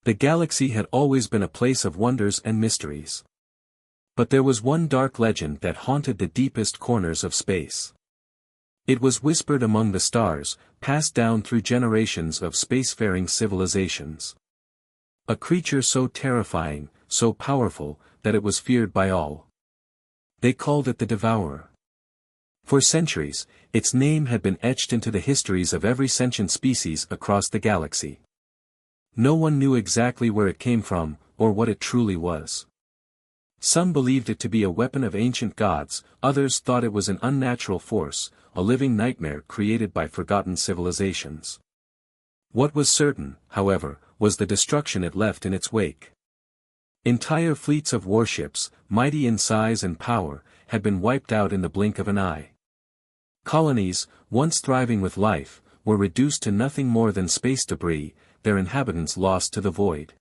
The galaxy had always been a place of wonders and mysteries. But there was one dark legend that haunted the deepest corners of space. It was whispered among the stars, passed down through generations of spacefaring civilizations. A creature so terrifying, so powerful, that it was feared by all. They called it the Devourer. For centuries, its name had been etched into the histories of every sentient species across the galaxy. No one knew exactly where it came from, or what it truly was. Some believed it to be a weapon of ancient gods, others thought it was an unnatural force, a living nightmare created by forgotten civilizations. What was certain, however, was the destruction it left in its wake. Entire fleets of warships, mighty in size and power, had been wiped out in the blink of an eye. Colonies, once thriving with life, were reduced to nothing more than space debris, their inhabitants lost to the void.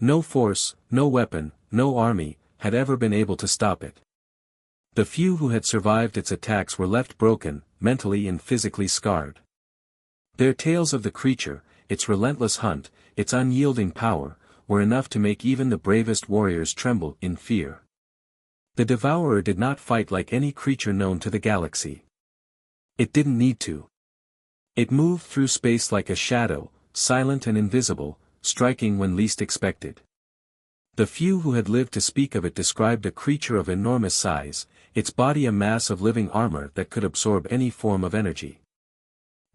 No force, no weapon, no army, had ever been able to stop it. The few who had survived its attacks were left broken, mentally and physically scarred. Their tales of the creature, its relentless hunt, its unyielding power, were enough to make even the bravest warriors tremble in fear. The Devourer did not fight like any creature known to the galaxy. It didn't need to. It moved through space like a shadow, silent and invisible, striking when least expected. The few who had lived to speak of it described a creature of enormous size, its body a mass of living armor that could absorb any form of energy.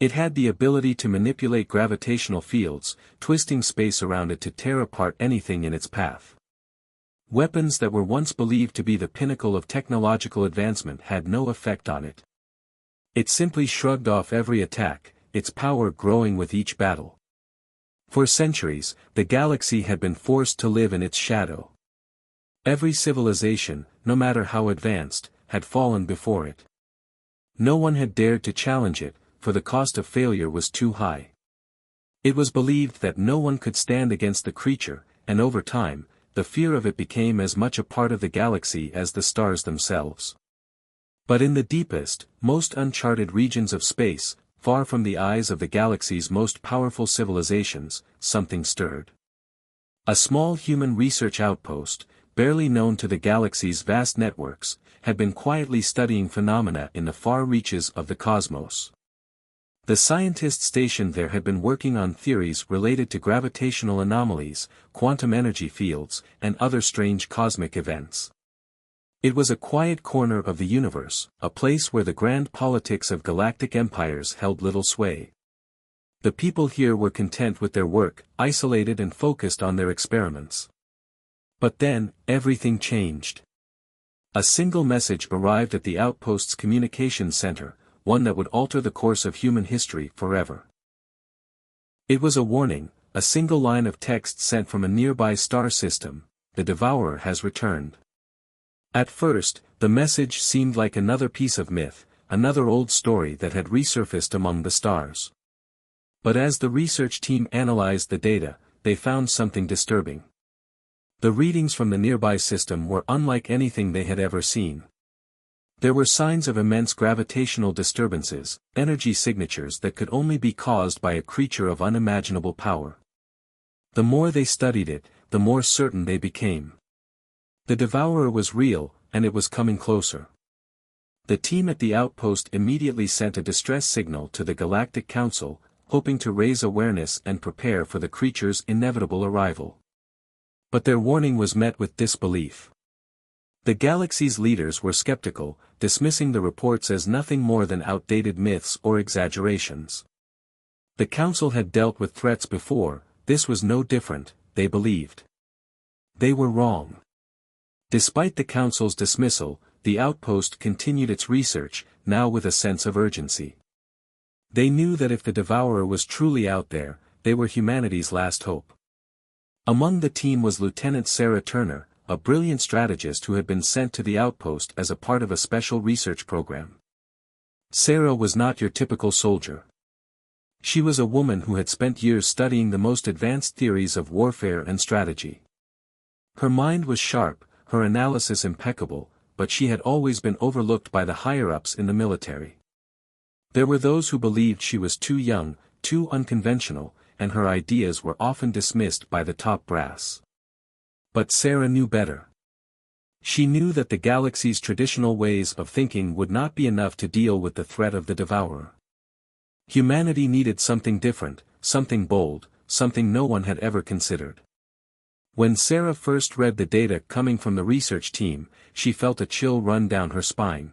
It had the ability to manipulate gravitational fields, twisting space around it to tear apart anything in its path. Weapons that were once believed to be the pinnacle of technological advancement had no effect on it. It simply shrugged off every attack, its power growing with each battle. For centuries, the galaxy had been forced to live in its shadow. Every civilization, no matter how advanced, had fallen before it. No one had dared to challenge it, for the cost of failure was too high. It was believed that no one could stand against the creature, and over time, the fear of it became as much a part of the galaxy as the stars themselves. But in the deepest, most uncharted regions of space, far from the eyes of the galaxy's most powerful civilizations, something stirred. A small human research outpost, barely known to the galaxy's vast networks, had been quietly studying phenomena in the far reaches of the cosmos. The scientists stationed there had been working on theories related to gravitational anomalies, quantum energy fields, and other strange cosmic events. It was a quiet corner of the universe, a place where the grand politics of galactic empires held little sway. The people here were content with their work, isolated and focused on their experiments. But then, everything changed. A single message arrived at the outpost's communications center, one that would alter the course of human history forever. It was a warning, a single line of text sent from a nearby star system: "The Devourer has returned." At first, the message seemed like another piece of myth, another old story that had resurfaced among the stars. But as the research team analyzed the data, they found something disturbing. The readings from the nearby system were unlike anything they had ever seen. There were signs of immense gravitational disturbances, energy signatures that could only be caused by a creature of unimaginable power. The more they studied it, the more certain they became. The Devourer was real, and it was coming closer. The team at the outpost immediately sent a distress signal to the Galactic Council, hoping to raise awareness and prepare for the creature's inevitable arrival. But their warning was met with disbelief. The galaxy's leaders were skeptical, dismissing the reports as nothing more than outdated myths or exaggerations. The Council had dealt with threats before, this was no different, they believed. They were wrong. Despite the Council's dismissal, the outpost continued its research, now with a sense of urgency. They knew that if the Devourer was truly out there, they were humanity's last hope. Among the team was Lieutenant Sarah Turner, a brilliant strategist who had been sent to the outpost as a part of a special research program. Sarah was not your typical soldier. She was a woman who had spent years studying the most advanced theories of warfare and strategy. Her mind was sharp, her analysis impeccable, but she had always been overlooked by the higher-ups in the military. There were those who believed she was too young, too unconventional, and her ideas were often dismissed by the top brass. But Sarah knew better. She knew that the galaxy's traditional ways of thinking would not be enough to deal with the threat of the Devourer. Humanity needed something different, something bold, something no one had ever considered. When Sarah first read the data coming from the research team, she felt a chill run down her spine.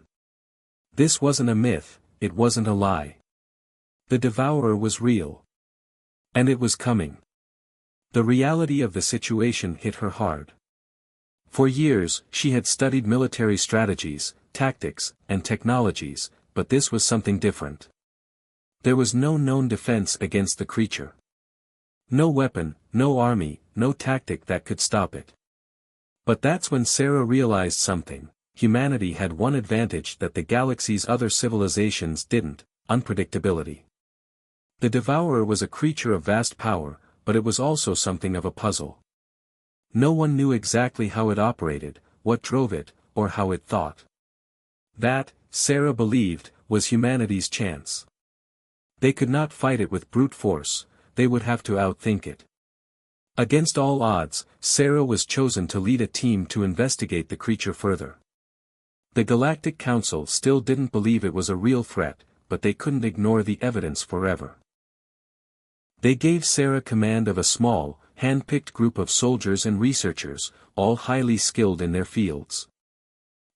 This wasn't a myth, it wasn't a lie. The Devourer was real. And it was coming. The reality of the situation hit her hard. For years, she had studied military strategies, tactics, and technologies, but this was something different. There was no known defense against the creature. No weapon, no army, no tactic that could stop it. But that's when Sarah realized something: humanity had one advantage that the galaxy's other civilizations didn't: unpredictability. The Devourer was a creature of vast power, but it was also something of a puzzle. No one knew exactly how it operated, what drove it, or how it thought. That, Sarah believed, was humanity's chance. They could not fight it with brute force, they would have to outthink it. Against all odds, Sarah was chosen to lead a team to investigate the creature further. The Galactic Council still didn't believe it was a real threat, but they couldn't ignore the evidence forever. They gave Sarah command of a small, hand-picked group of soldiers and researchers, all highly skilled in their fields.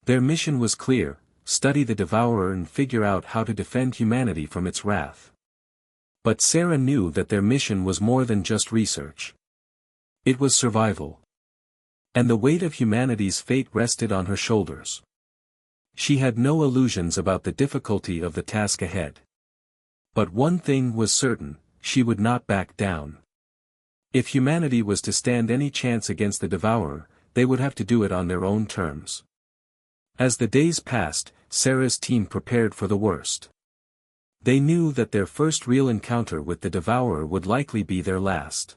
Their mission was clear: study the Devourer and figure out how to defend humanity from its wrath. But Sarah knew that their mission was more than just research. It was survival. And the weight of humanity's fate rested on her shoulders. She had no illusions about the difficulty of the task ahead. But one thing was certain: she would not back down. If humanity was to stand any chance against the Devourer, they would have to do it on their own terms. As the days passed, Sarah's team prepared for the worst. They knew that their first real encounter with the Devourer would likely be their last.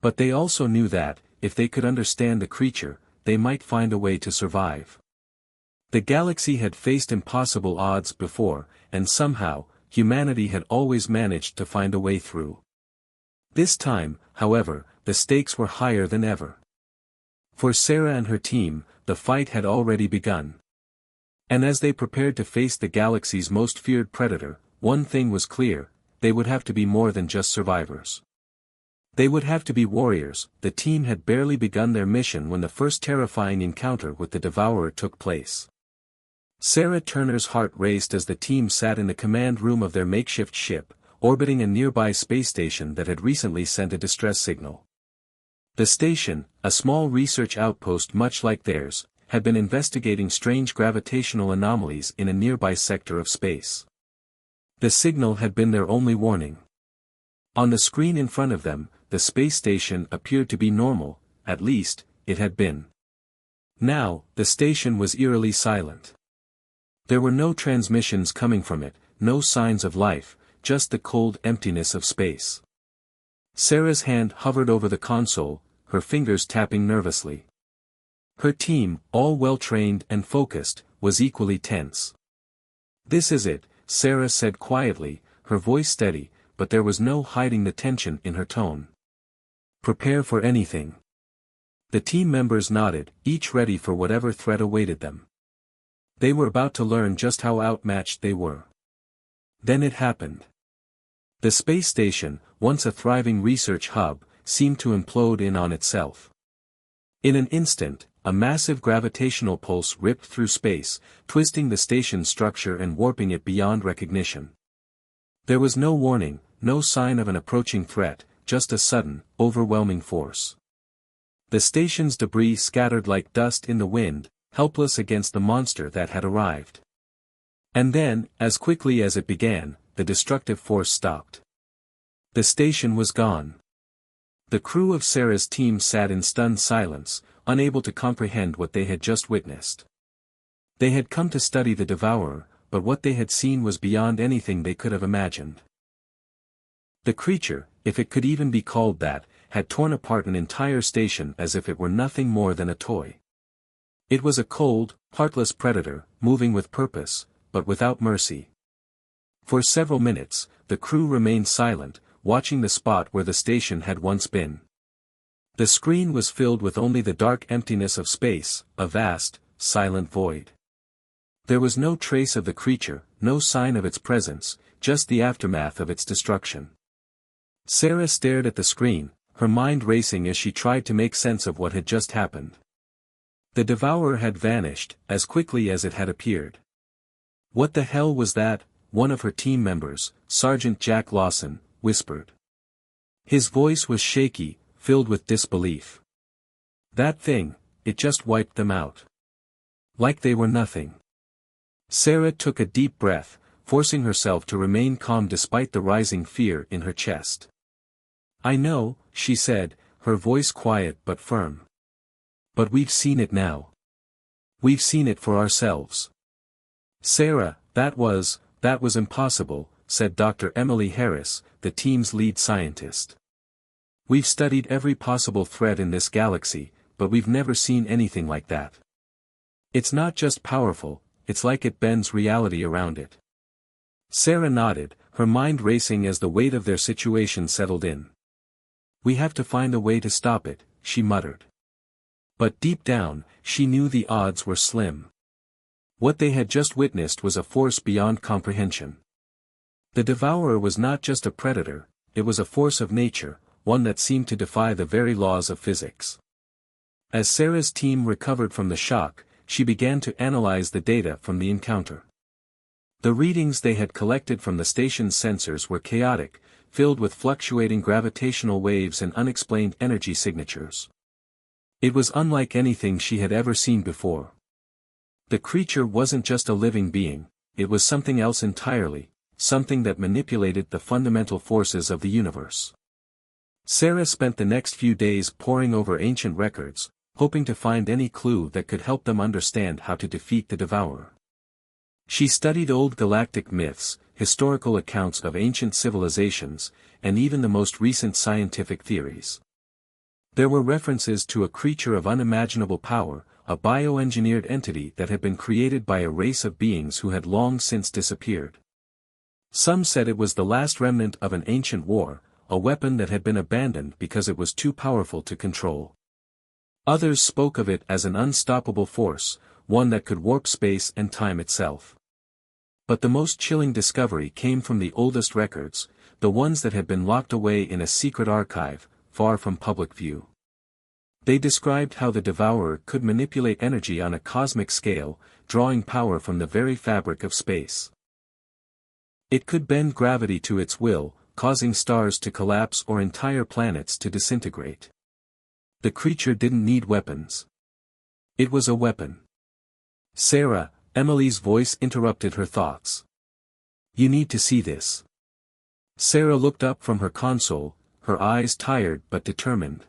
But they also knew that, if they could understand the creature, they might find a way to survive. The galaxy had faced impossible odds before, and somehow, humanity had always managed to find a way through. This time, however, the stakes were higher than ever. For Sarah and her team, the fight had already begun. And as they prepared to face the galaxy's most feared predator, one thing was clear: they would have to be more than just survivors. They would have to be warriors. The team had barely begun their mission when the first terrifying encounter with the Devourer took place. Sarah Turner's heart raced as the team sat in the command room of their makeshift ship, orbiting a nearby space station that had recently sent a distress signal. The station, a small research outpost much like theirs, had been investigating strange gravitational anomalies in a nearby sector of space. The signal had been their only warning. On the screen in front of them, the space station appeared to be normal, at least, it had been. Now, the station was eerily silent. There were no transmissions coming from it, no signs of life, just the cold emptiness of space. Sarah's hand hovered over the console, her fingers tapping nervously. Her team, all well-trained and focused, was equally tense. "This is it," Sarah said quietly, her voice steady, but there was no hiding the tension in her tone. "Prepare for anything." The team members nodded, each ready for whatever threat awaited them. They were about to learn just how outmatched they were. Then it happened. The space station, once a thriving research hub, seemed to implode in on itself. In an instant, a massive gravitational pulse ripped through space, twisting the station's structure and warping it beyond recognition. There was no warning, no sign of an approaching threat, just a sudden, overwhelming force. The station's debris scattered like dust in the wind, helpless against the monster that had arrived. And then, as quickly as it began, the destructive force stopped. The station was gone. The crew of Sarah's team sat in stunned silence, unable to comprehend what they had just witnessed. They had come to study the Devourer, but what they had seen was beyond anything they could have imagined. The creature, if it could even be called that, had torn apart an entire station as if it were nothing more than a toy. It was a cold, heartless predator, moving with purpose, but without mercy. For several minutes, the crew remained silent, watching the spot where the station had once been. The screen was filled with only the dark emptiness of space, a vast, silent void. There was no trace of the creature, no sign of its presence, just the aftermath of its destruction. Sarah stared at the screen, her mind racing as she tried to make sense of what had just happened. The devourer had vanished, as quickly as it had appeared. "What the hell was that?" one of her team members, Sergeant Jack Lawson, whispered. His voice was shaky, filled with disbelief. "That thing, it just wiped them out. Like they were nothing." Sarah took a deep breath, forcing herself to remain calm despite the rising fear in her chest. "I know," she said, her voice quiet but firm. "But we've seen it now. We've seen it for ourselves." "Sarah, that was impossible," said Dr. Emily Harris, the team's lead scientist. "We've studied every possible threat in this galaxy, but we've never seen anything like that. It's not just powerful, it's like it bends reality around it." Sarah nodded, her mind racing as the weight of their situation settled in. "We have to find a way to stop it," she muttered. But deep down, she knew the odds were slim. What they had just witnessed was a force beyond comprehension. The devourer was not just a predator, it was a force of nature, one that seemed to defy the very laws of physics. As Sarah's team recovered from the shock, she began to analyze the data from the encounter. The readings they had collected from the station's sensors were chaotic, filled with fluctuating gravitational waves and unexplained energy signatures. It was unlike anything she had ever seen before. The creature wasn't just a living being, it was something else entirely, something that manipulated the fundamental forces of the universe. Sarah spent the next few days poring over ancient records, hoping to find any clue that could help them understand how to defeat the devourer. She studied old galactic myths, historical accounts of ancient civilizations, and even the most recent scientific theories. There were references to a creature of unimaginable power, a bioengineered entity that had been created by a race of beings who had long since disappeared. Some said it was the last remnant of an ancient war, a weapon that had been abandoned because it was too powerful to control. Others spoke of it as an unstoppable force, one that could warp space and time itself. But the most chilling discovery came from the oldest records, the ones that had been locked away in a secret archive, far from public view. They described how the devourer could manipulate energy on a cosmic scale, drawing power from the very fabric of space. It could bend gravity to its will, causing stars to collapse or entire planets to disintegrate. The creature didn't need weapons. It was a weapon. "Sarah," Emily's voice interrupted her thoughts. "You need to see this." Sarah looked up from her console, her eyes tired but determined.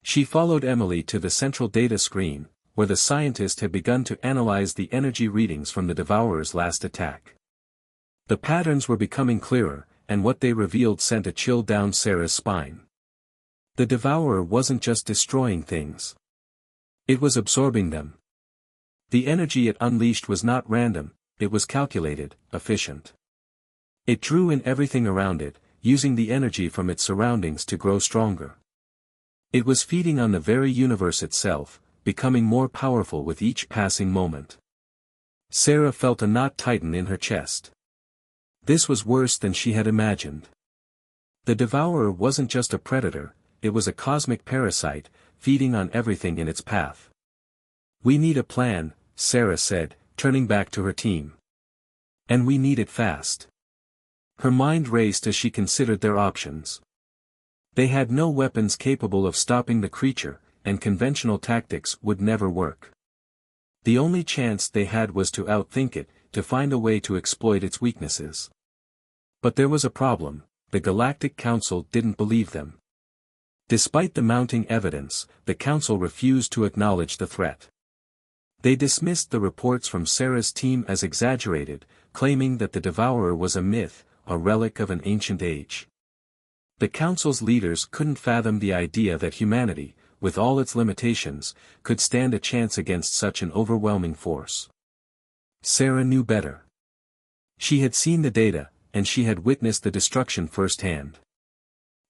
She followed Emily to the central data screen, where the scientist had begun to analyze the energy readings from the devourer's last attack. The patterns were becoming clearer, and what they revealed sent a chill down Sarah's spine. The devourer wasn't just destroying things. It was absorbing them. The energy it unleashed was not random, it was calculated, efficient. It drew in everything around it, using the energy from its surroundings to grow stronger. It was feeding on the very universe itself, becoming more powerful with each passing moment. Sarah felt a knot tighten in her chest. This was worse than she had imagined. The devourer wasn't just a predator, it was a cosmic parasite, feeding on everything in its path. "We need a plan," Sarah said, turning back to her team. "And we need it fast." Her mind raced as she considered their options. They had no weapons capable of stopping the creature, and conventional tactics would never work. The only chance they had was to outthink it, to find a way to exploit its weaknesses. But there was a problem: the Galactic Council didn't believe them. Despite the mounting evidence, the Council refused to acknowledge the threat. They dismissed the reports from Sarah's team as exaggerated, claiming that the devourer was a myth, a relic of an ancient age. The Council's leaders couldn't fathom the idea that humanity, with all its limitations, could stand a chance against such an overwhelming force. Sarah knew better. She had seen the data, and she had witnessed the destruction firsthand.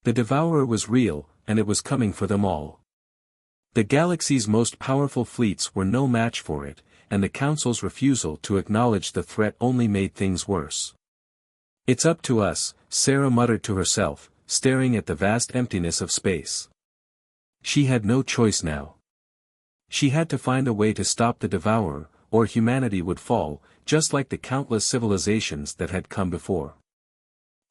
The Devourer was real, and it was coming for them all. The galaxy's most powerful fleets were no match for it, and the Council's refusal to acknowledge the threat only made things worse. "It's up to us," Sarah muttered to herself, staring at the vast emptiness of space. She had no choice now. She had to find a way to stop the Devourer, or humanity would fall, just like the countless civilizations that had come before.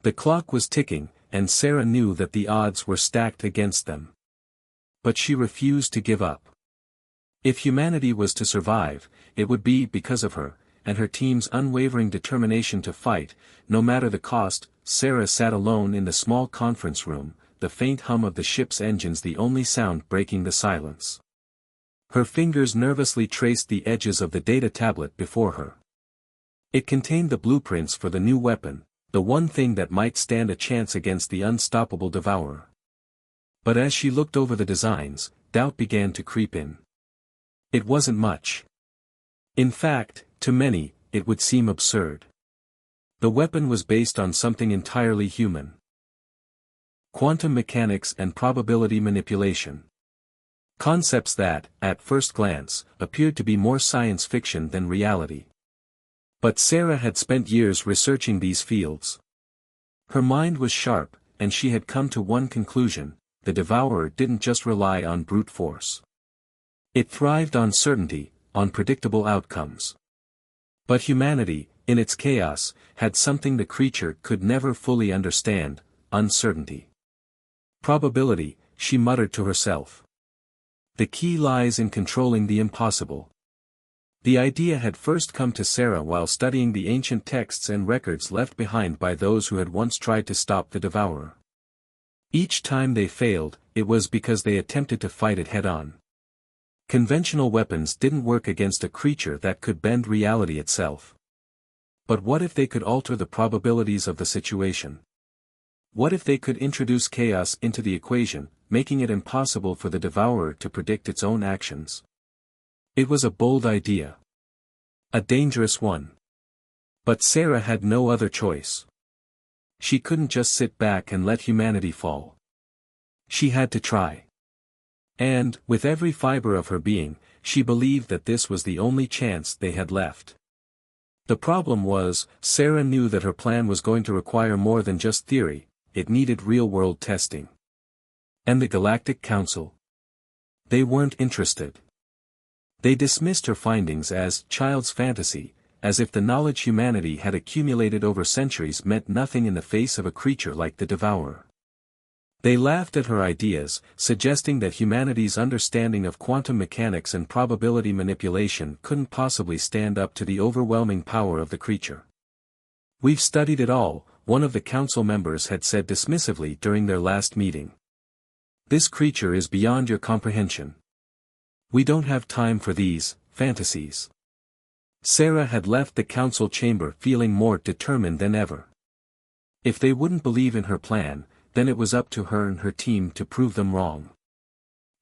The clock was ticking, and Sarah knew that the odds were stacked against them. But she refused to give up. If humanity was to survive, it would be because of her, and her team's unwavering determination to fight, no matter the cost. Sarah sat alone in the small conference room, the faint hum of the ship's engines the only sound breaking the silence. Her fingers nervously traced the edges of the data tablet before her. It contained the blueprints for the new weapon, the one thing that might stand a chance against the unstoppable Devourer. But as she looked over the designs, doubt began to creep in. It wasn't much. In fact, to many, it would seem absurd. The weapon was based on something entirely human. Quantum mechanics and probability manipulation. Concepts that, at first glance, appeared to be more science fiction than reality. But Sarah had spent years researching these fields. Her mind was sharp, and she had come to one conclusion: the Devourer didn't just rely on brute force. It thrived on certainty, on predictable outcomes. But humanity, in its chaos, had something the creature could never fully understand: uncertainty. Probability, she muttered to herself. The key lies in controlling the impossible. The idea had first come to Sarah while studying the ancient texts and records left behind by those who had once tried to stop the Devourer. Each time they failed, it was because they attempted to fight it head-on. Conventional weapons didn't work against a creature that could bend reality itself. But what if they could alter the probabilities of the situation? What if they could introduce chaos into the equation, making it impossible for the Devourer to predict its own actions? It was a bold idea. A dangerous one. But Sarah had no other choice. She couldn't just sit back and let humanity fall. She had to try. And, with every fiber of her being, she believed that this was the only chance they had left. The problem was, Sarah knew that her plan was going to require more than just theory, it needed real-world testing. And the Galactic Council? They weren't interested. They dismissed her findings as child's fantasy, as if the knowledge humanity had accumulated over centuries meant nothing in the face of a creature like the Devourer. They laughed at her ideas, suggesting that humanity's understanding of quantum mechanics and probability manipulation couldn't possibly stand up to the overwhelming power of the creature. "We've studied it all," one of the council members had said dismissively during their last meeting. "This creature is beyond your comprehension. We don't have time for these fantasies." Sarah had left the council chamber feeling more determined than ever. If they wouldn't believe in her plan, then it was up to her and her team to prove them wrong.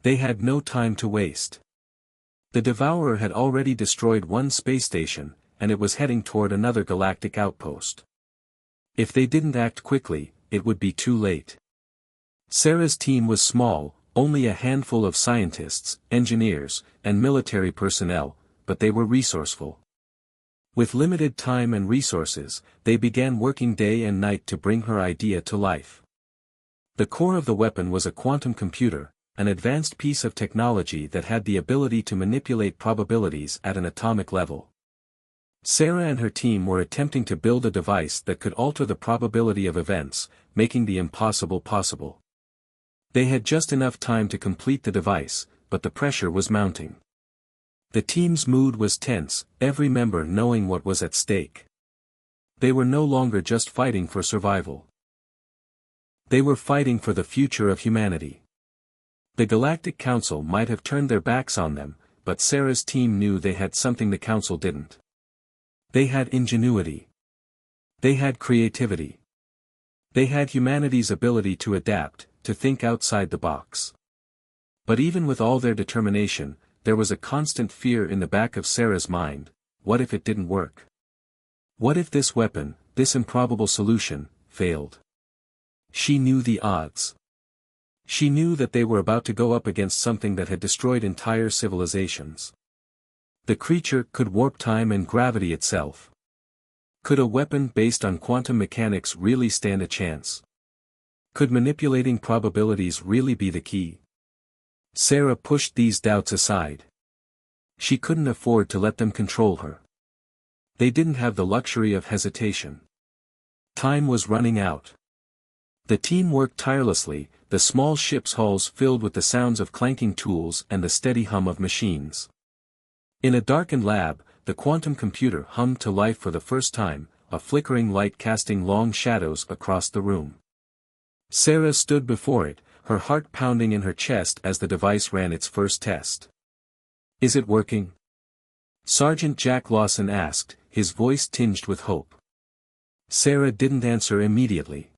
They had no time to waste. The Devourer had already destroyed one space station, and it was heading toward another galactic outpost. If they didn't act quickly, it would be too late. Sarah's team was small, only a handful of scientists, engineers, and military personnel, but they were resourceful. With limited time and resources, they began working day and night to bring her idea to life. The core of the weapon was a quantum computer, an advanced piece of technology that had the ability to manipulate probabilities at an atomic level. Sarah and her team were attempting to build a device that could alter the probability of events, making the impossible possible. They had just enough time to complete the device, but the pressure was mounting. The team's mood was tense, every member knowing what was at stake. They were no longer just fighting for survival. They were fighting for the future of humanity. The Galactic Council might have turned their backs on them, but Sarah's team knew they had something the Council didn't. They had ingenuity. They had creativity. They had humanity's ability to adapt, to think outside the box. But even with all their determination, there was a constant fear in the back of Sarah's mind: what if it didn't work? What if this weapon, this improbable solution, failed? She knew the odds. She knew that they were about to go up against something that had destroyed entire civilizations. The creature could warp time and gravity itself. Could a weapon based on quantum mechanics really stand a chance? Could manipulating probabilities really be the key? Sarah pushed these doubts aside. She couldn't afford to let them control her. They didn't have the luxury of hesitation. Time was running out. The team worked tirelessly, the small ship's hulls filled with the sounds of clanking tools and the steady hum of machines. In a darkened lab, the quantum computer hummed to life for the first time, a flickering light casting long shadows across the room. Sarah stood before it, her heart pounding in her chest as the device ran its first test. "Is it working?" Sergeant Jack Lawson asked, his voice tinged with hope. Sarah didn't answer immediately.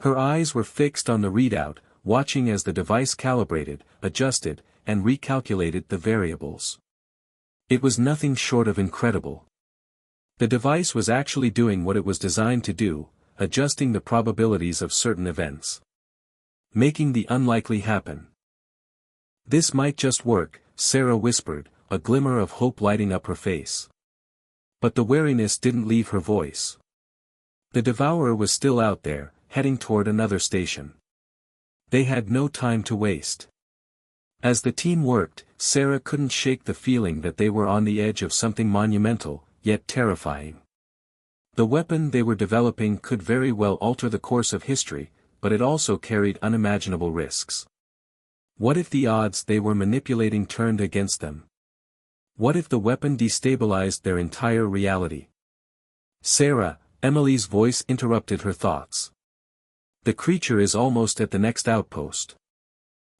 Her eyes were fixed on the readout, watching as the device calibrated, adjusted, and recalculated the variables. It was nothing short of incredible. The device was actually doing what it was designed to do, adjusting the probabilities of certain events. Making the unlikely happen. "This might just work," Sarah whispered, a glimmer of hope lighting up her face. But the wariness didn't leave her voice. The Devourer was still out there, heading toward another station. They had no time to waste. As the team worked, Sarah couldn't shake the feeling that they were on the edge of something monumental, yet terrifying. The weapon they were developing could very well alter the course of history, but it also carried unimaginable risks. What if the odds they were manipulating turned against them? What if the weapon destabilized their entire reality? "Sarah," Emily's voice interrupted her thoughts. "The creature is almost at the next outpost.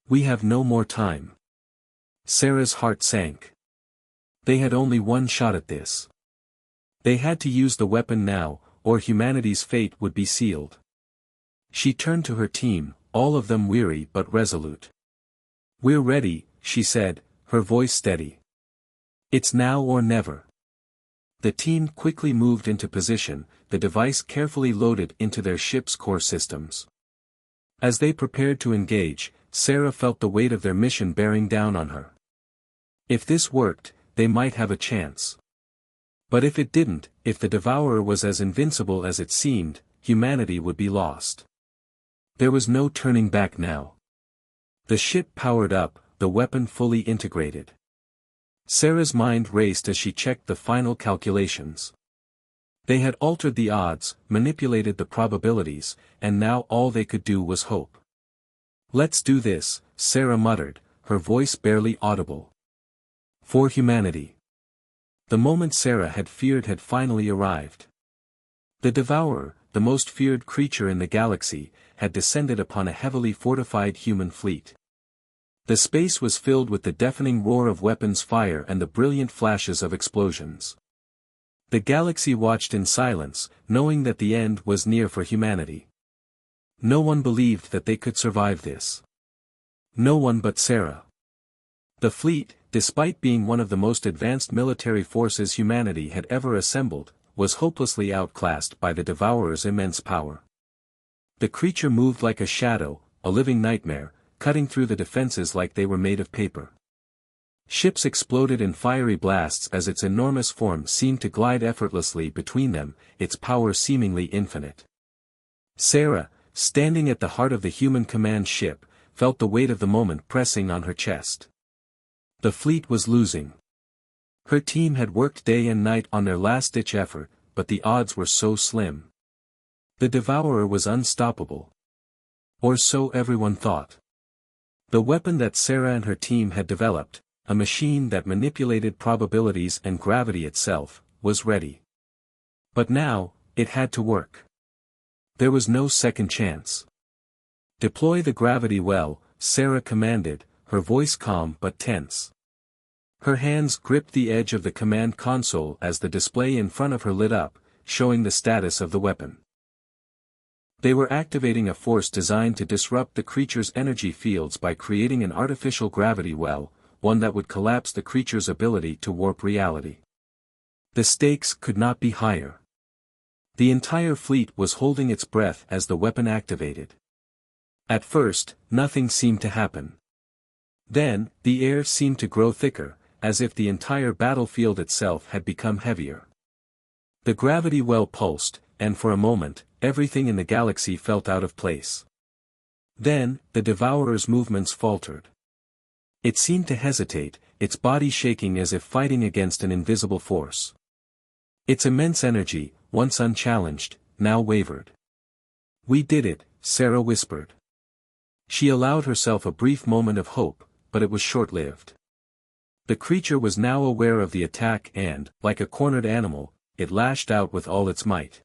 We have no more time." Sarah's heart sank. They had only one shot at this. They had to use the weapon now, or humanity's fate would be sealed. She turned to her team, all of them weary but resolute. "We're ready," she said, her voice steady. "It's now or never." The team quickly moved into position, the device carefully loaded into their ship's core systems. As they prepared to engage, Sarah felt the weight of their mission bearing down on her. If this worked, they might have a chance. But if it didn't, if the Devourer was as invincible as it seemed, humanity would be lost. There was no turning back now. The ship powered up, the weapon fully integrated. Sarah's mind raced as she checked the final calculations. They had altered the odds, manipulated the probabilities, and now all they could do was hope. "Let's do this," Sarah muttered, her voice barely audible. For humanity. The moment Sarah had feared had finally arrived. The Devourer, the most feared creature in the galaxy, had descended upon a heavily fortified human fleet. The space was filled with the deafening roar of weapons fire and the brilliant flashes of explosions. The galaxy watched in silence, knowing that the end was near for humanity. No one believed that they could survive this. No one but Sarah. The fleet, despite being one of the most advanced military forces humanity had ever assembled, was hopelessly outclassed by the Devourer's immense power. The creature moved like a shadow, a living nightmare, cutting through the defenses like they were made of paper. Ships exploded in fiery blasts as its enormous form seemed to glide effortlessly between them, its power seemingly infinite. Sarah, standing at the heart of the human command ship, felt the weight of the moment pressing on her chest. The fleet was losing. Her team had worked day and night on their last-ditch effort, but the odds were so slim. The Devourer was unstoppable. Or so everyone thought. The weapon that Sarah and her team had developed, a machine that manipulated probabilities and gravity itself, was ready. But now, it had to work. There was no second chance. "Deploy the gravity well," Sarah commanded, her voice calm but tense. Her hands gripped the edge of the command console as the display in front of her lit up, showing the status of the weapon. They were activating a force designed to disrupt the creature's energy fields by creating an artificial gravity well, one that would collapse the creature's ability to warp reality. The stakes could not be higher. The entire fleet was holding its breath as the weapon activated. At first, nothing seemed to happen. Then, the air seemed to grow thicker, as if the entire battlefield itself had become heavier. The gravity well pulsed, and for a moment, everything in the galaxy felt out of place. Then, the Devourer's movements faltered. It seemed to hesitate, its body shaking as if fighting against an invisible force. Its immense energy, once unchallenged, now wavered. "We did it," Sarah whispered. She allowed herself a brief moment of hope, but it was short-lived. The creature was now aware of the attack and, like a cornered animal, it lashed out with all its might.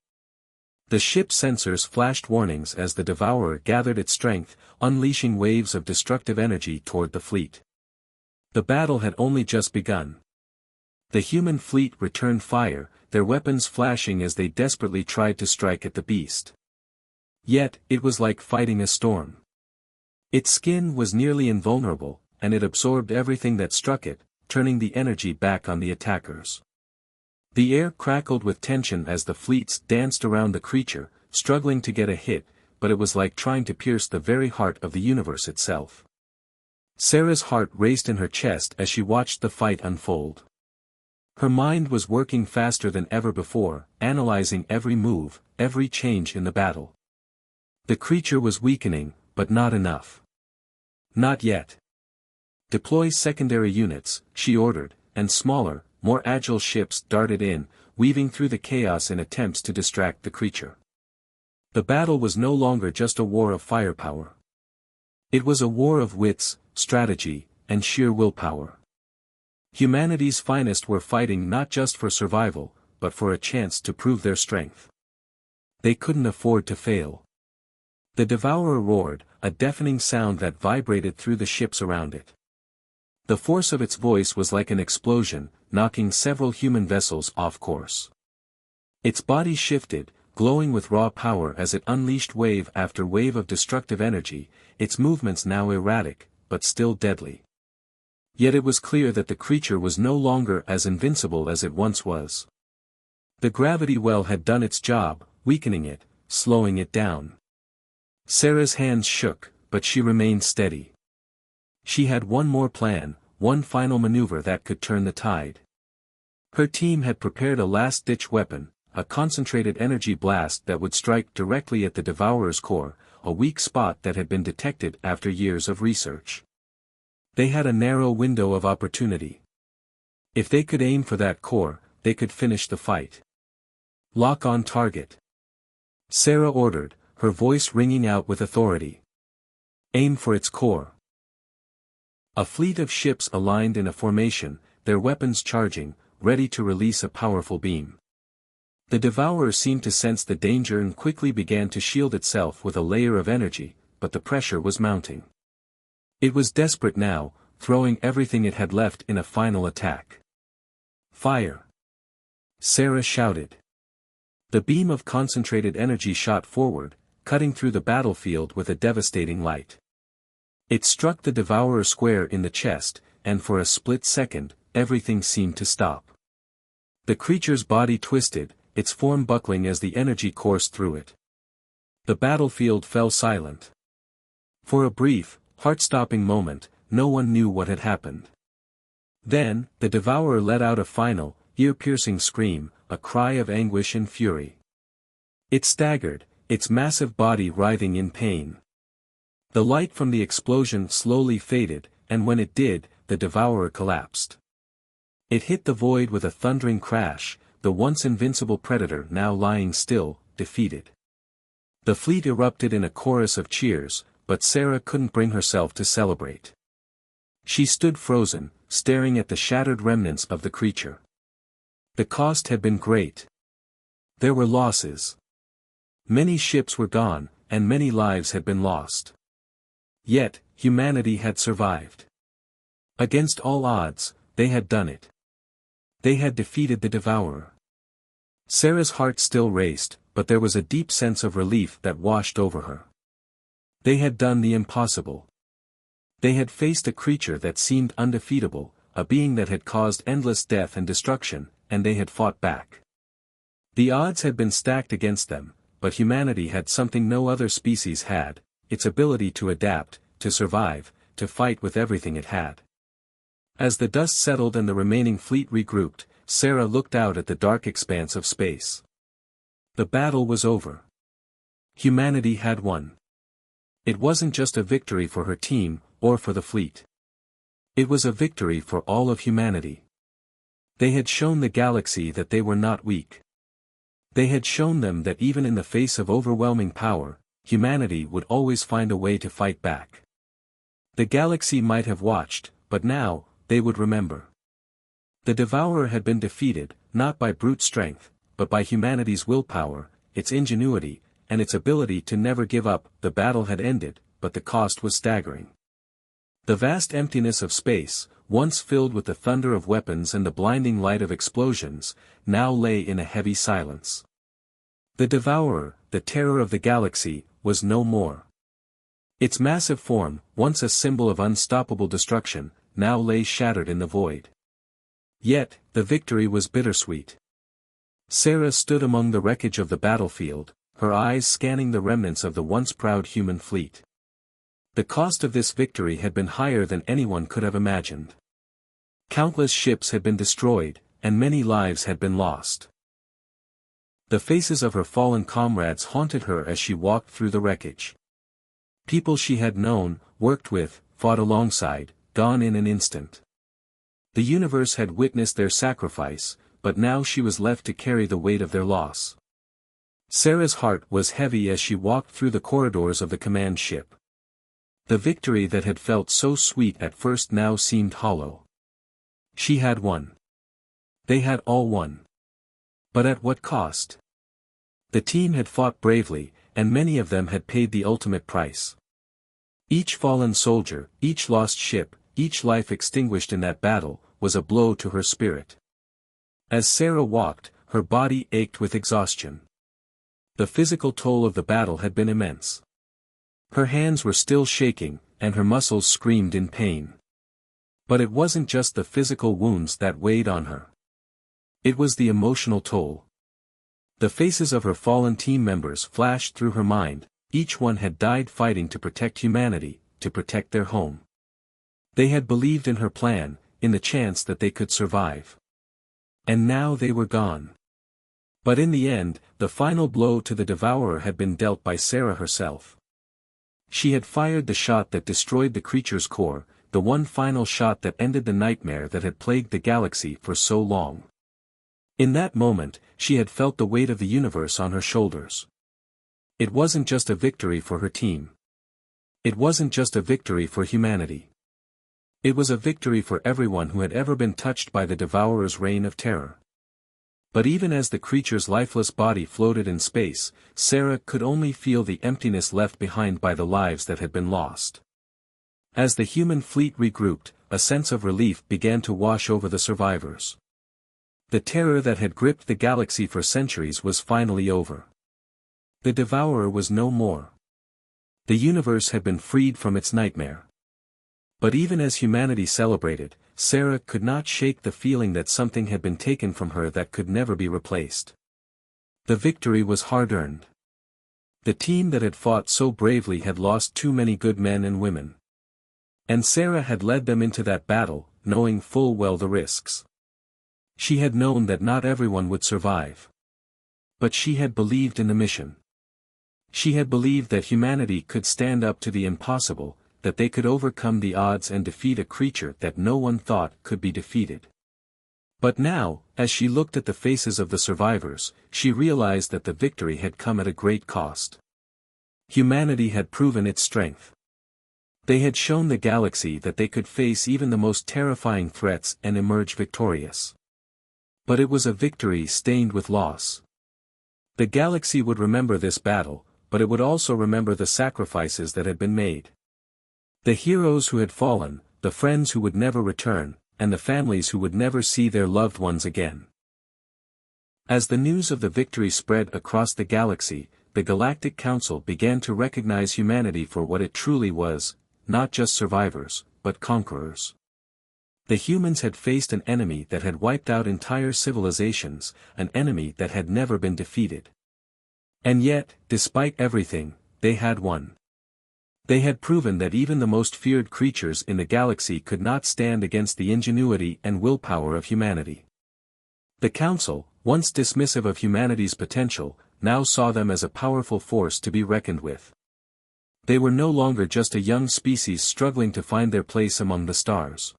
The ship's sensors flashed warnings as the Devourer gathered its strength, unleashing waves of destructive energy toward the fleet. The battle had only just begun. The human fleet returned fire, their weapons flashing as they desperately tried to strike at the beast. Yet, it was like fighting a storm. Its skin was nearly invulnerable, and it absorbed everything that struck it, turning the energy back on the attackers. The air crackled with tension as the fleets danced around the creature, struggling to get a hit, but it was like trying to pierce the very heart of the universe itself. Sarah's heart raced in her chest as she watched the fight unfold. Her mind was working faster than ever before, analyzing every move, every change in the battle. The creature was weakening, but not enough. Not yet. "Deploy secondary units," she ordered, and smaller, more agile ships darted in, weaving through the chaos in attempts to distract the creature. The battle was no longer just a war of firepower. It was a war of wits, strategy, and sheer willpower. Humanity's finest were fighting not just for survival, but for a chance to prove their strength. They couldn't afford to fail. The Devourer roared, a deafening sound that vibrated through the ships around it. The force of its voice was like an explosion, knocking several human vessels off course. Its body shifted, glowing with raw power as it unleashed wave after wave of destructive energy, its movements now erratic, but still deadly. Yet it was clear that the creature was no longer as invincible as it once was. The gravity well had done its job, weakening it, slowing it down. Sarah's hands shook, but she remained steady. She had one more plan, one final maneuver that could turn the tide. Her team had prepared a last-ditch weapon, a concentrated energy blast that would strike directly at the Devourer's core, a weak spot that had been detected after years of research. They had a narrow window of opportunity. If they could aim for that core, they could finish the fight. "Lock on target," Sarah ordered, her voice ringing out with authority. "Aim for its core." A fleet of ships aligned in a formation, their weapons charging, ready to release a powerful beam. The Devourer seemed to sense the danger and quickly began to shield itself with a layer of energy, but the pressure was mounting. It was desperate now, throwing everything it had left in a final attack. "Fire!" Sarah shouted. The beam of concentrated energy shot forward, cutting through the battlefield with a devastating light. It struck the Devourer square in the chest, and for a split second, everything seemed to stop. The creature's body twisted, its form buckling as the energy coursed through it. The battlefield fell silent. For a brief, heart-stopping moment, no one knew what had happened. Then, the Devourer let out a final, ear-piercing scream, a cry of anguish and fury. It staggered, its massive body writhing in pain. The light from the explosion slowly faded, and when it did, the Devourer collapsed. It hit the void with a thundering crash, the once invincible predator now lying still, defeated. The fleet erupted in a chorus of cheers, but Sarah couldn't bring herself to celebrate. She stood frozen, staring at the shattered remnants of the creature. The cost had been great. There were losses. Many ships were gone, and many lives had been lost. Yet, humanity had survived. Against all odds, they had done it. They had defeated the Devourer. Sarah's heart still raced, but there was a deep sense of relief that washed over her. They had done the impossible. They had faced a creature that seemed undefeatable, a being that had caused endless death and destruction, and they had fought back. The odds had been stacked against them, but humanity had something no other species had, its ability to adapt, to survive, to fight with everything it had. As the dust settled and the remaining fleet regrouped, Sarah looked out at the dark expanse of space. The battle was over. Humanity had won. It wasn't just a victory for her team, or for the fleet. It was a victory for all of humanity. They had shown the galaxy that they were not weak. They had shown them that even in the face of overwhelming power, humanity would always find a way to fight back. The galaxy might have watched, but now, they would remember. The Devourer had been defeated, not by brute strength, but by humanity's willpower, its ingenuity, and its ability to never give up. The battle had ended, but the cost was staggering. The vast emptiness of space, once filled with the thunder of weapons and the blinding light of explosions, now lay in a heavy silence. The Devourer, the terror of the galaxy, was no more. Its massive form, once a symbol of unstoppable destruction, now lay shattered in the void. Yet, the victory was bittersweet. Sarah stood among the wreckage of the battlefield, her eyes scanning the remnants of the once proud human fleet. The cost of this victory had been higher than anyone could have imagined. Countless ships had been destroyed, and many lives had been lost. The faces of her fallen comrades haunted her as she walked through the wreckage. People she had known, worked with, fought alongside, gone in an instant. The universe had witnessed their sacrifice, but now she was left to carry the weight of their loss. Sarah's heart was heavy as she walked through the corridors of the command ship. The victory that had felt so sweet at first now seemed hollow. She had won. They had all won. But at what cost? The team had fought bravely, and many of them had paid the ultimate price. Each fallen soldier, each lost ship, each life extinguished in that battle, was a blow to her spirit. As Sarah walked, her body ached with exhaustion. The physical toll of the battle had been immense. Her hands were still shaking, and her muscles screamed in pain. But it wasn't just the physical wounds that weighed on her. It was the emotional toll. The faces of her fallen team members flashed through her mind, each one had died fighting to protect humanity, to protect their home. They had believed in her plan, in the chance that they could survive. And now they were gone. But in the end, the final blow to the Devourer had been dealt by Sarah herself. She had fired the shot that destroyed the creature's core, the one final shot that ended the nightmare that had plagued the galaxy for so long. In that moment, she had felt the weight of the universe on her shoulders. It wasn't just a victory for her team. It wasn't just a victory for humanity. It was a victory for everyone who had ever been touched by the Devourer's reign of terror. But even as the creature's lifeless body floated in space, Sarah could only feel the emptiness left behind by the lives that had been lost. As the human fleet regrouped, a sense of relief began to wash over the survivors. The terror that had gripped the galaxy for centuries was finally over. The Devourer was no more. The universe had been freed from its nightmare. But even as humanity celebrated, Sarah could not shake the feeling that something had been taken from her that could never be replaced. The victory was hard-earned. The team that had fought so bravely had lost too many good men and women. And Sarah had led them into that battle, knowing full well the risks. She had known that not everyone would survive. But she had believed in the mission. She had believed that humanity could stand up to the impossible, that they could overcome the odds and defeat a creature that no one thought could be defeated. But now, as she looked at the faces of the survivors, she realized that the victory had come at a great cost. Humanity had proven its strength. They had shown the galaxy that they could face even the most terrifying threats and emerge victorious. But it was a victory stained with loss. The galaxy would remember this battle, but it would also remember the sacrifices that had been made. The heroes who had fallen, the friends who would never return, and the families who would never see their loved ones again. As the news of the victory spread across the galaxy, the Galactic Council began to recognize humanity for what it truly was, not just survivors, but conquerors. The humans had faced an enemy that had wiped out entire civilizations, an enemy that had never been defeated. And yet, despite everything, they had won. They had proven that even the most feared creatures in the galaxy could not stand against the ingenuity and willpower of humanity. The Council, once dismissive of humanity's potential, now saw them as a powerful force to be reckoned with. They were no longer just a young species struggling to find their place among the stars.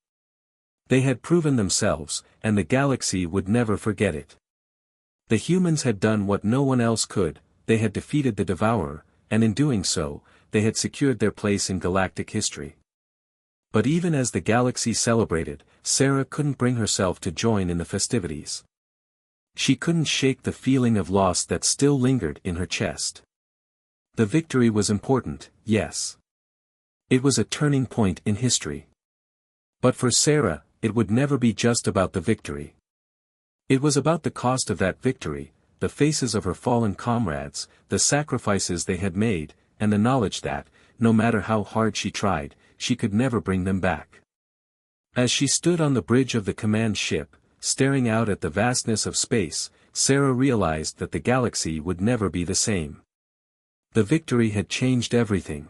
They had proven themselves, and the galaxy would never forget it. The humans had done what no one else could, they had defeated the Devourer, and in doing so, they had secured their place in galactic history. But even as the galaxy celebrated, Sarah couldn't bring herself to join in the festivities. She couldn't shake the feeling of loss that still lingered in her chest. The victory was important, yes. It was a turning point in history. But for Sarah, it would never be just about the victory. It was about the cost of that victory, the faces of her fallen comrades, the sacrifices they had made, and the knowledge that, no matter how hard she tried, she could never bring them back. As she stood on the bridge of the command ship, staring out at the vastness of space, Sarah realized that the galaxy would never be the same. The victory had changed everything.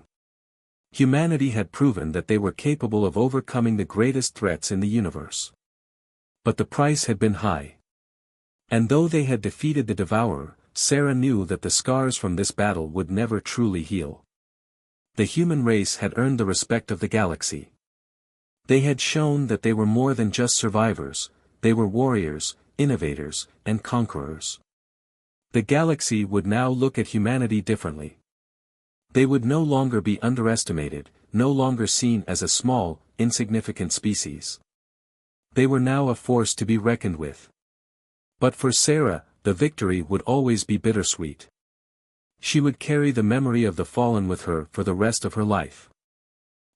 Humanity had proven that they were capable of overcoming the greatest threats in the universe. But the price had been high. And though they had defeated the Devourer, Sarah knew that the scars from this battle would never truly heal. The human race had earned the respect of the galaxy. They had shown that they were more than just survivors, they were warriors, innovators, and conquerors. The galaxy would now look at humanity differently. They would no longer be underestimated, no longer seen as a small, insignificant species. They were now a force to be reckoned with. But for Sarah, the victory would always be bittersweet. She would carry the memory of the fallen with her for the rest of her life.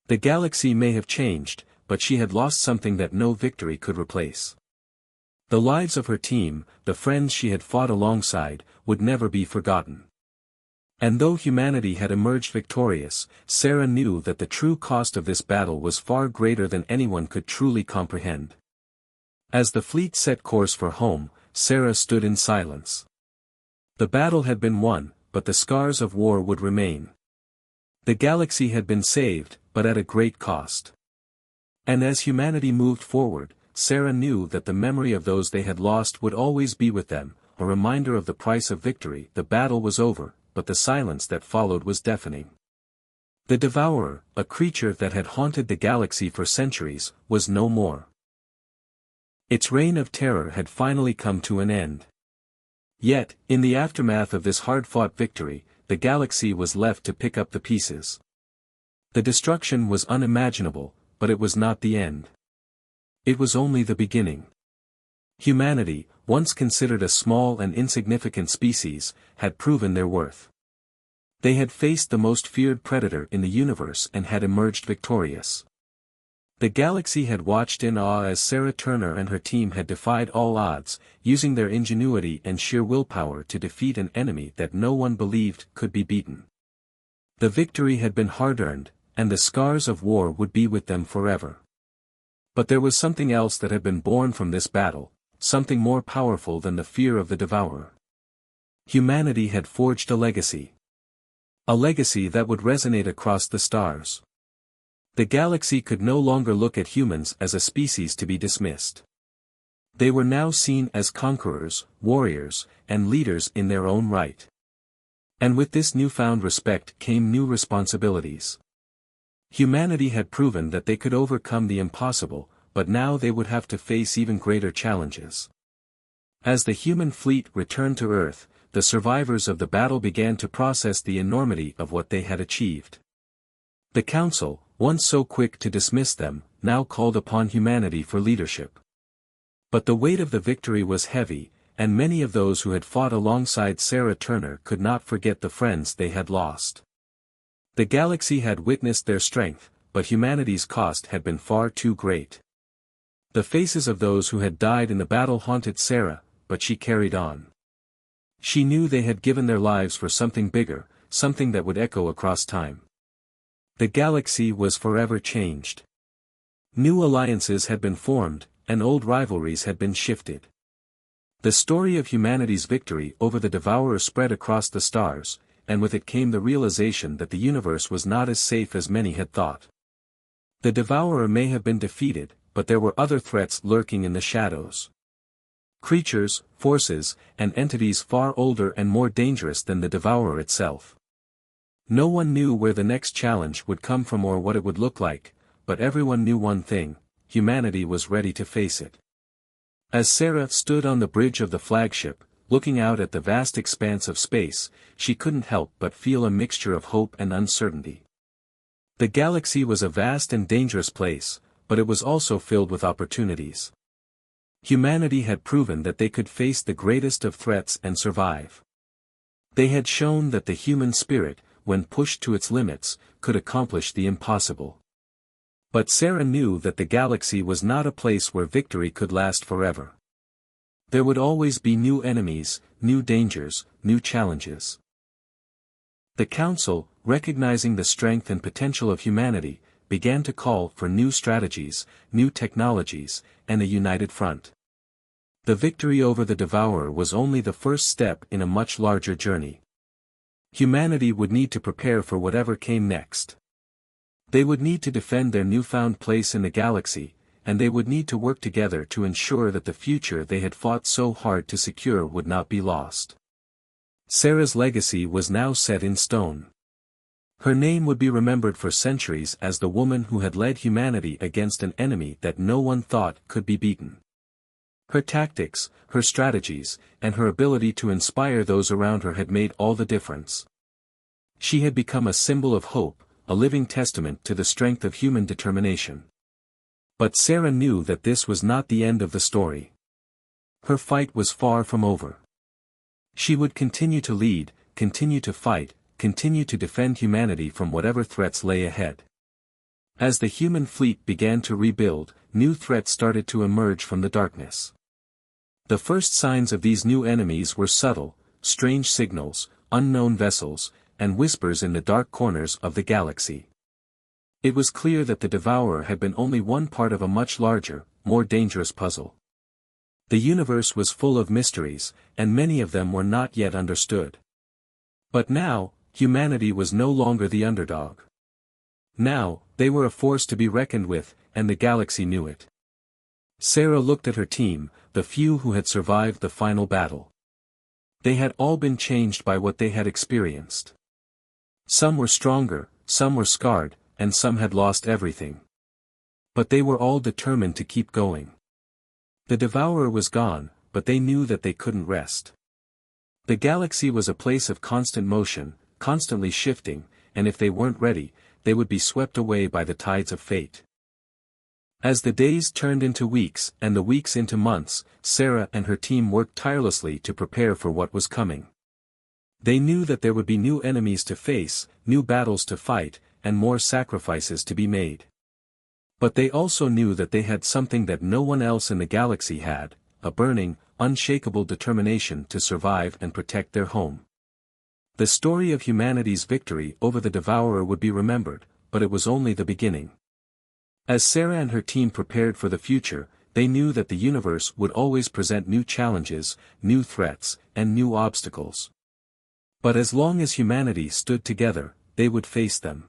The galaxy may have changed, but she had lost something that no victory could replace. The lives of her team, the friends she had fought alongside, would never be forgotten. And though humanity had emerged victorious, Sarah knew that the true cost of this battle was far greater than anyone could truly comprehend. As the fleet set course for home, Sarah stood in silence. The battle had been won, but the scars of war would remain. The galaxy had been saved, but at a great cost. And as humanity moved forward, Sarah knew that the memory of those they had lost would always be with them, a reminder of the price of victory. The battle was over, but the silence that followed was deafening. The Devourer, a creature that had haunted the galaxy for centuries, was no more. Its reign of terror had finally come to an end. Yet, in the aftermath of this hard-fought victory, the galaxy was left to pick up the pieces. The destruction was unimaginable, but it was not the end. It was only the beginning. Humanity, once considered a small and insignificant species, had proven their worth. They had faced the most feared predator in the universe and had emerged victorious. The galaxy had watched in awe as Sarah Turner and her team had defied all odds, using their ingenuity and sheer willpower to defeat an enemy that no one believed could be beaten. The victory had been hard-earned, and the scars of war would be with them forever. But there was something else that had been born from this battle, something more powerful than the fear of the Devourer. Humanity had forged a legacy. A legacy that would resonate across the stars. The galaxy could no longer look at humans as a species to be dismissed. They were now seen as conquerors, warriors, and leaders in their own right. And with this newfound respect came new responsibilities. Humanity had proven that they could overcome the impossible, but now they would have to face even greater challenges. As the human fleet returned to Earth, the survivors of the battle began to process the enormity of what they had achieved. The Council, once so quick to dismiss them, now called upon humanity for leadership. But the weight of the victory was heavy, and many of those who had fought alongside Sarah Turner could not forget the friends they had lost. The galaxy had witnessed their strength, but humanity's cost had been far too great. The faces of those who had died in the battle haunted Sarah, but she carried on. She knew they had given their lives for something bigger, something that would echo across time. The galaxy was forever changed. New alliances had been formed, and old rivalries had been shifted. The story of humanity's victory over the Devourer spread across the stars, and with it came the realization that the universe was not as safe as many had thought. The Devourer may have been defeated, but there were other threats lurking in the shadows. Creatures, forces, and entities far older and more dangerous than the Devourer itself. No one knew where the next challenge would come from or what it would look like, but everyone knew one thing: humanity was ready to face it. As Sarah stood on the bridge of the flagship, looking out at the vast expanse of space, she couldn't help but feel a mixture of hope and uncertainty. The galaxy was a vast and dangerous place, but it was also filled with opportunities. Humanity had proven that they could face the greatest of threats and survive. They had shown that the human spirit, when pushed to its limits, could accomplish the impossible. But Sarah knew that the galaxy was not a place where victory could last forever. There would always be new enemies, new dangers, new challenges. The Council, recognizing the strength and potential of humanity, began to call for new strategies, new technologies, and a united front. The victory over the Devourer was only the first step in a much larger journey. Humanity would need to prepare for whatever came next. They would need to defend their newfound place in the galaxy, and they would need to work together to ensure that the future they had fought so hard to secure would not be lost. Sarah's legacy was now set in stone. Her name would be remembered for centuries as the woman who had led humanity against an enemy that no one thought could be beaten. Her tactics, her strategies, and her ability to inspire those around her had made all the difference. She had become a symbol of hope, a living testament to the strength of human determination. But Sarah knew that this was not the end of the story. Her fight was far from over. She would continue to lead, continue to fight, continue to defend humanity from whatever threats lay ahead. As the human fleet began to rebuild, new threats started to emerge from the darkness. The first signs of these new enemies were subtle, strange signals, unknown vessels, and whispers in the dark corners of the galaxy. It was clear that the Devourer had been only one part of a much larger, more dangerous puzzle. The universe was full of mysteries, and many of them were not yet understood. But now, humanity was no longer the underdog. Now, they were a force to be reckoned with, and the galaxy knew it. Sarah looked at her team, the few who had survived the final battle. They had all been changed by what they had experienced. Some were stronger, some were scarred, and some had lost everything. But they were all determined to keep going. The Devourer was gone, but they knew that they couldn't rest. The galaxy was a place of constant motion, constantly shifting, and if they weren't ready, they would be swept away by the tides of fate. As the days turned into weeks and the weeks into months, Sarah and her team worked tirelessly to prepare for what was coming. They knew that there would be new enemies to face, new battles to fight, and more sacrifices to be made. But they also knew that they had something that no one else in the galaxy had, a burning, unshakable determination to survive and protect their home. The story of humanity's victory over the Devourer would be remembered, but it was only the beginning. As Sarah and her team prepared for the future, they knew that the universe would always present new challenges, new threats, and new obstacles. But as long as humanity stood together, they would face them.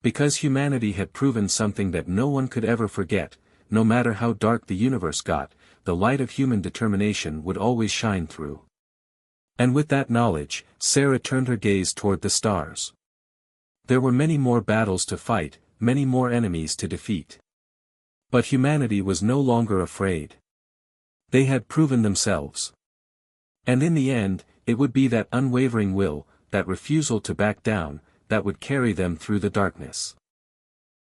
Because humanity had proven something that no one could ever forget, no matter how dark the universe got, the light of human determination would always shine through. And with that knowledge, Sarah turned her gaze toward the stars. There were many more battles to fight, many more enemies to defeat. But humanity was no longer afraid. They had proven themselves. And in the end, it would be that unwavering will, that refusal to back down, that would carry them through the darkness.